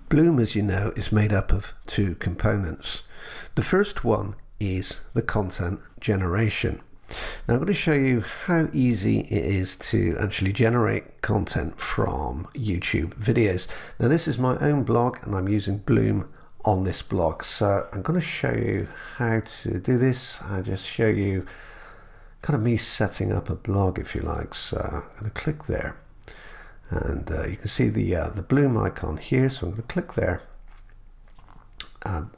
BLOOOM, as you know, is made up of two components. The first one is the content generation. Now I'm going to show you how easy it is to actually generate content from YouTube videos. Now this is my own blog and I'm using BLOOOM on this blog. So I'm going to show you how to do this. I'll just show you kind of me setting up a blog, if you like. So I'm going to click there. And you can see the BLOOOM icon here, so I'm going to click there.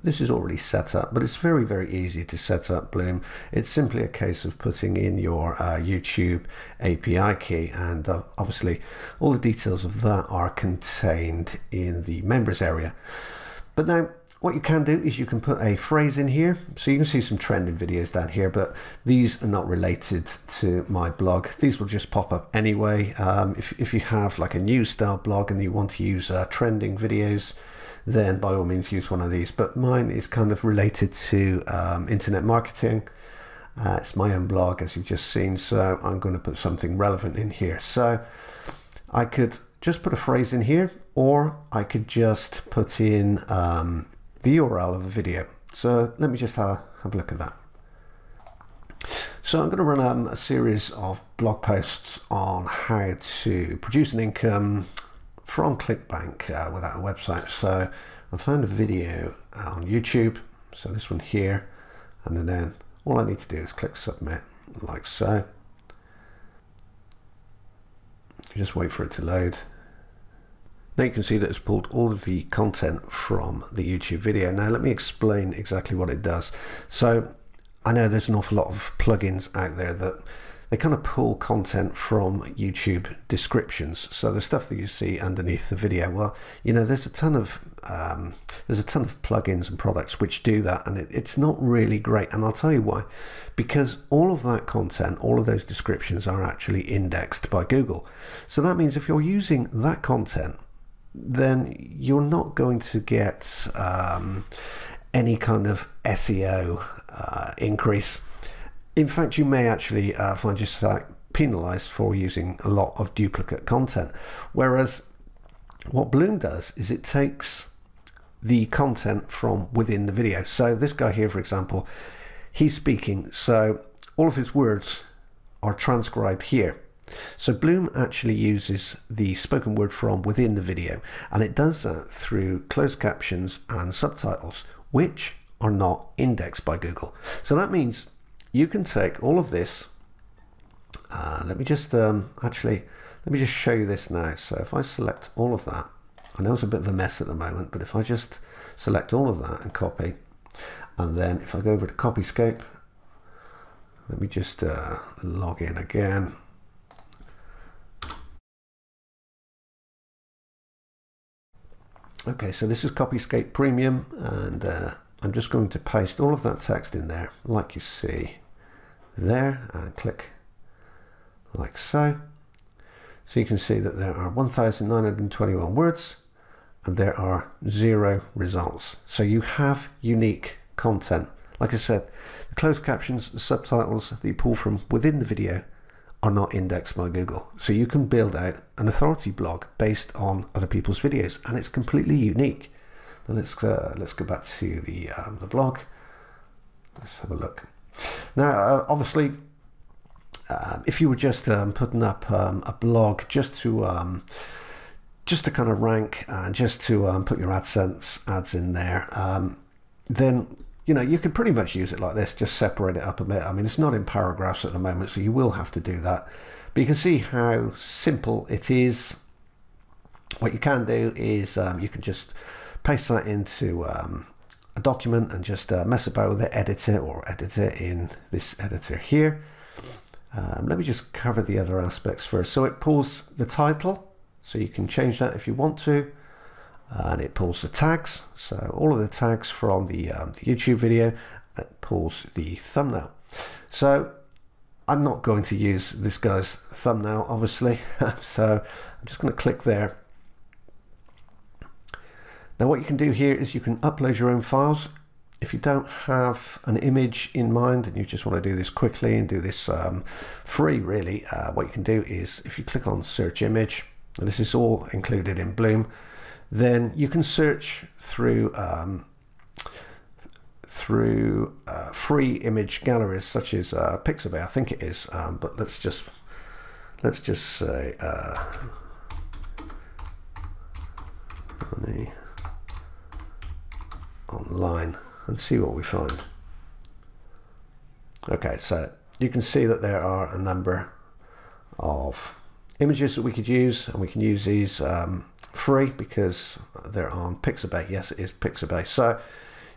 This is already set up, but it's very, very easy to set up BLOOOM. It's simply a case of putting in your YouTube API key, and obviously all the details of that are contained in the members area. But now what you can do is you can put a phrase in here. So you can see some trending videos down here, but these are not related to my blog. These will just pop up anyway. If you have like a news style blog and you want to use trending videos, then by all means use one of these. But mine is kind of related to internet marketing. It's my own blog, as you've just seen. So I'm going to put something relevant in here. So I could just put a phrase in here, or I could just put in the URL of a video. So let me just have a look at that. So I'm going to run a series of blog posts on how to produce an income from ClickBank without a website. So I found a video on YouTube, so this one here, and then all I need to do is click submit, like so. Just wait for it to load. Now you can see that it's pulled all of the content from the YouTube video. Now let me explain exactly what it does. So I know there's an awful lot of plugins out there that they kind of pull content from YouTube descriptions. So the stuff that you see underneath the video, well, you know, there's a ton of plugins and products which do that, and it's not really great. And I'll tell you why. Because all of that content, all of those descriptions are actually indexed by Google. So that means if you're using that content, then you're not going to get any kind of SEO increase. In fact, you may actually find yourself penalized for using a lot of duplicate content. Whereas what BLOOOM does is it takes the content from within the video. So this guy here, for example, he's speaking, so all of his words are transcribed here. So BLOOOM actually uses the spoken word from within the video, and it does that through closed captions and subtitles, which are not indexed by Google. So that means you can take all of this. Let me just show you this now. So if I select all of that, I know it's a bit of a mess at the moment, but if I just select all of that and copy, and then if I go over to Copyscape, let me just log in again. Okay, so this is Copyscape Premium, and I'm just going to paste all of that text in there, like you see there, and click like so. So you can see that there are 1,921 words and there are 0 results. So you have unique content. Like I said, the closed captions, the subtitles that you pull from within the video are not indexed by Google. So you can build out an authority blog based on other people's videos, and it's completely unique. Now let's go back to the blog. Let's have a look. Now, obviously, if you were just putting up a blog just to kind of rank and just to put your AdSense ads in there, then you know you could pretty much use it like this. Just separate it up a bit. I mean, it's not in paragraphs at the moment, so you will have to do that. But you can see how simple it is. What you can do is you can just paste that into a document and just mess about with it, edit it in this editor here. Let me just cover the other aspects first. So it pulls the title, so you can change that if you want to, and it pulls the tags, so all of the tags from the YouTube video. It pulls the thumbnail. So I'm not going to use this guy's thumbnail, obviously, so I'm just going to click there. Now what you can do here is you can upload your own files. If you don't have an image in mind and you just want to do this quickly and do this free, really, what you can do is if you click on search image, and this is all included in BLOOOM, then you can search through free image galleries such as Pixabay, I think it is, but let's just say online and see what we find. Okay, so you can see that there are a number of images that we could use, and we can use these free because they're on Pixabay. Yes, it is Pixabay. So,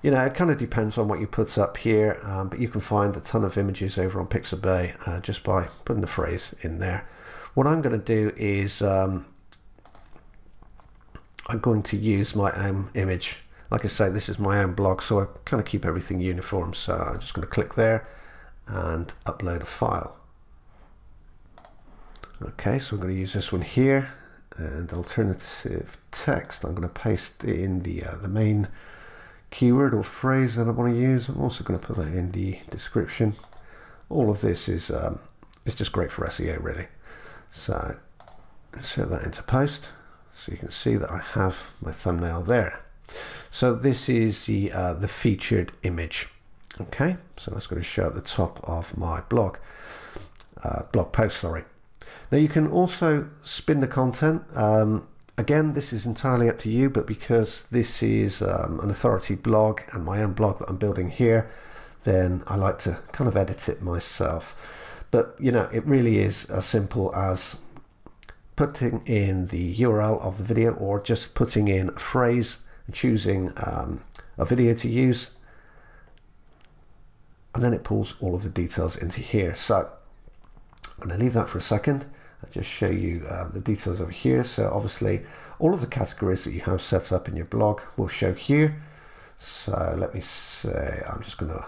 you know, it kind of depends on what you put up here, but you can find a ton of images over on Pixabay just by putting the phrase in there. What I'm going to do is I'm going to use my own image. Like I say, this is my own blog, so I kind of keep everything uniform. So I'm just going to click there and upload a file. Okay, so I'm going to use this one here, and alternative text. I'm going to paste in the main keyword or phrase that I want to use. I'm also going to put that in the description. All of this is just great for SEO, really. So insert that into post, so you can see that I have my thumbnail there. So this is the featured image. Okay, so that's going to show at the top of my blog post. Sorry. Now you can also spin the content. Again, this is entirely up to you, but because this is an authority blog and my own blog that I'm building here, then I like to kind of edit it myself. But you know, it really is as simple as putting in the URL of the video, or just putting in a phrase and choosing a video to use, and then it pulls all of the details into here. So I'm going to leave that for a second. I'll just show you the details over here. So obviously all of the categories that you have set up in your blog will show here. So let me say, I'm just going to,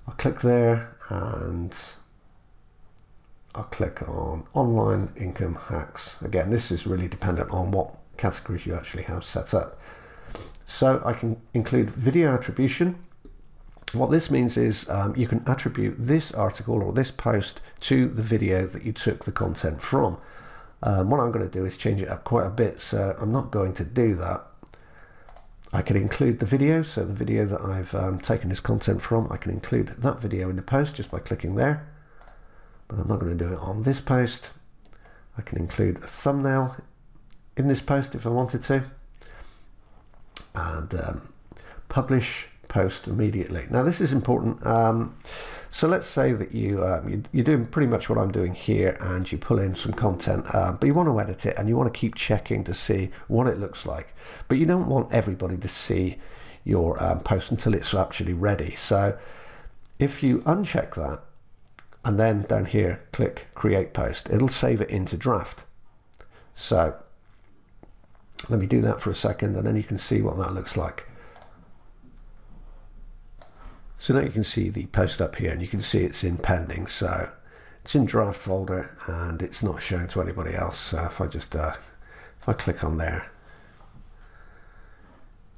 I'll click there and I'll click on online income hacks. Again, this is really dependent on what categories you actually have set up. So I can include video attribution. What this means is you can attribute this article or this post to the video that you took the content from. What I'm going to do is change it up quite a bit, so I'm not going to do that. I can include the video, so the video that I've taken this content from, I can include that video in the post just by clicking there, but I'm not going to do it on this post. I can include a thumbnail in this post if I wanted to, and publish post immediately. Now this is important. So let's say that you're doing pretty much what I'm doing here, and you pull in some content, but you want to edit it and you want to keep checking to see what it looks like, but you don't want everybody to see your post until it's actually ready. So if you uncheck that and then down here click create post, it'll save it into draft. So let me do that for a second, and then you can see what that looks like. So now you can see the post up here, and you can see it's in pending, so it's in draft folder and it's not shown to anybody else. So if I just if I click on there,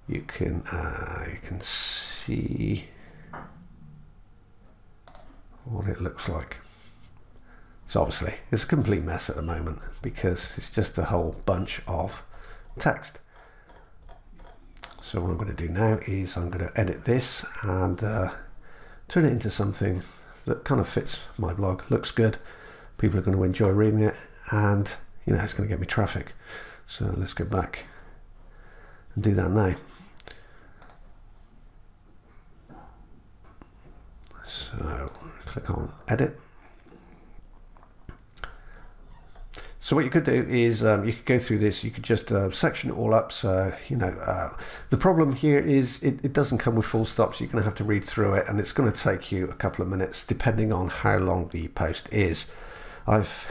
you can see what it looks like. So obviously it's a complete mess at the moment because it's just a whole bunch of text. So what I'm going to do now is I'm going to edit this and turn it into something that kind of fits my blog, looks good, people are going to enjoy reading it, and you know, it's going to get me traffic. So let's go back and do that now. So click on edit. So what you could do is you could go through this, you could just section it all up. So, you know, the problem here is it doesn't come with full stops. You're going to have to read through it, and it's going to take you a couple of minutes depending on how long the post is. I've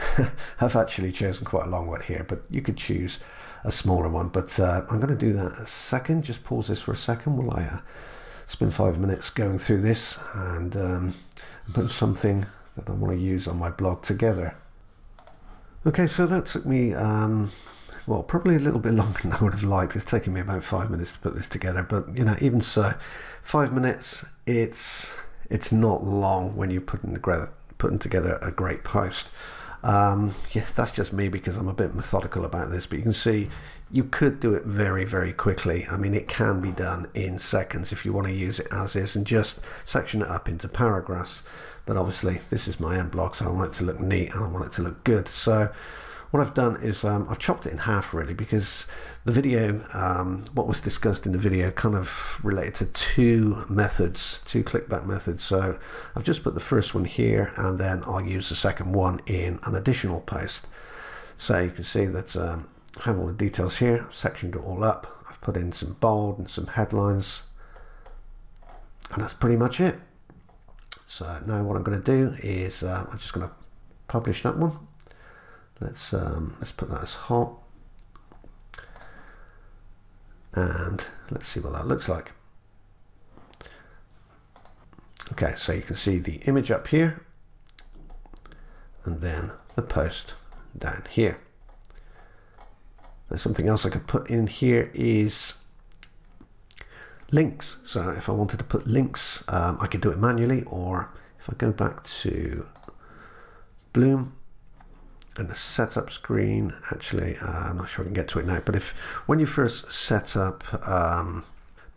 actually chosen quite a long one here, but you could choose a smaller one. But I'm going to do that a second. Just pause this for a second while I spend 5 minutes going through this and put something that I want to use on my blog together. Okay, so that took me, well, probably a little bit longer than I would have liked. It's taken me about 5 minutes to put this together, but you know, even so, 5 minutes, it's not long when you're putting together a great post. Yeah, that's just me because I'm a bit methodical about this, but you can see You could do it very, very quickly. I mean, it can be done in seconds if you want to use it as is and just section it up into paragraphs. But obviously this is my end blog, so I want it to look neat and I want it to look good. So what I've done is I've chopped it in half really, because the video, what was discussed in the video kind of related to two methods, two clickback methods. So I've just put the first one here and then I'll use the second one in an additional post. So you can see that I have all the details here, I've sectioned it all up. I've put in some bold and some headlines, and that's pretty much it. So now what I'm going to do is I'm just going to publish that one. Let's put that as hot, and let's see what that looks like. Okay, so you can see the image up here and then the post down here. There's something else I could put in here is links. So if I wanted to put links, I could do it manually, or if I go back to Bloom and the setup screen, actually I'm not sure I can get to it now, but when you first set up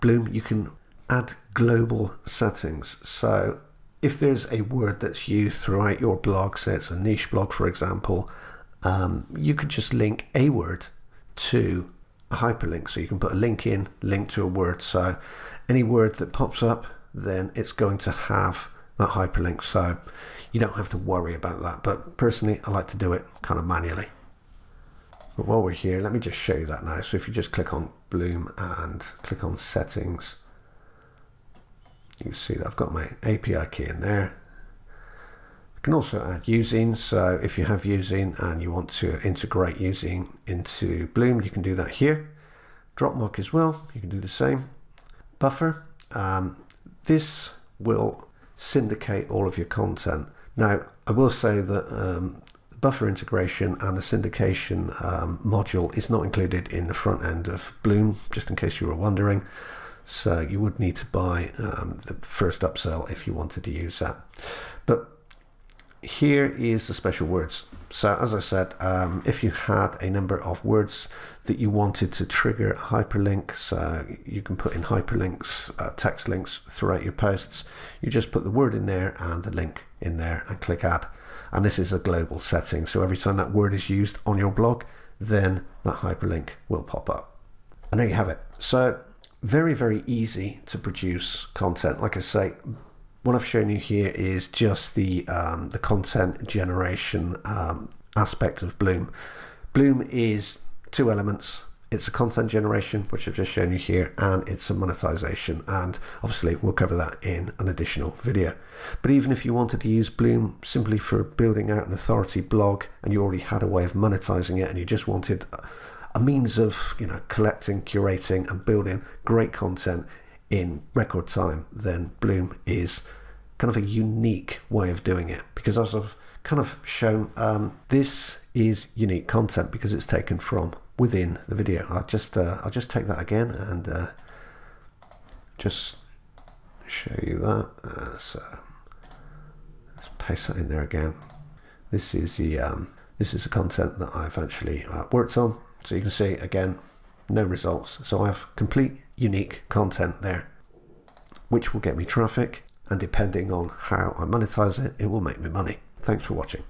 Bloom, you can add global settings. So if there's a word that's used throughout your blog, say it's a niche blog for example, you could just link a word to a hyperlink. So you can put a link in, link to a word, so any word that pops up, then it's going to have that hyperlink, so you don't have to worry about that. But personally I like to do it kind of manually. But while we're here, let me just show you that now. So if you just click on Bloom and click on settings, you can see that I've got my API key in there. You can also add using, so if you have using and you want to integrate using into Bloom, you can do that here. Drop mark as well, you can do the same. Buffer, this will syndicate all of your content. Now I will say that buffer integration and the syndication module is not included in the front end of Bloom, just in case you were wondering. So you would need to buy the first upsell if you wanted to use that. But here is the special words. So as I said, if you had a number of words that you wanted to trigger a hyperlink, so you can put in hyperlinks, text links throughout your posts, you just put the word in there and the link in there and click add. And this is a global setting, so every time that word is used on your blog, then that hyperlink will pop up. And there you have it. So very, very easy to produce content. Like I say, what I've shown you here is just the content generation aspect of Bloom. Bloom is two elements. It's a content generation, which I've just shown you here, and it's a monetization. And obviously we'll cover that in an additional video. But even if you wanted to use Bloom simply for building out an authority blog and you already had a way of monetizing it and you just wanted a means of, you know, collecting, curating and building great content in record time, then Bloom is kind of a unique way of doing it, because as I've kind of shown, this is unique content because it's taken from within the video. I'll just take that again and just show you that. So let's paste that in there again. This is the content that I've actually worked on. So you can see again, no results. So I have complete unique content there, which will get me traffic, and depending on how I monetize it, it will make me money. Thanks for watching.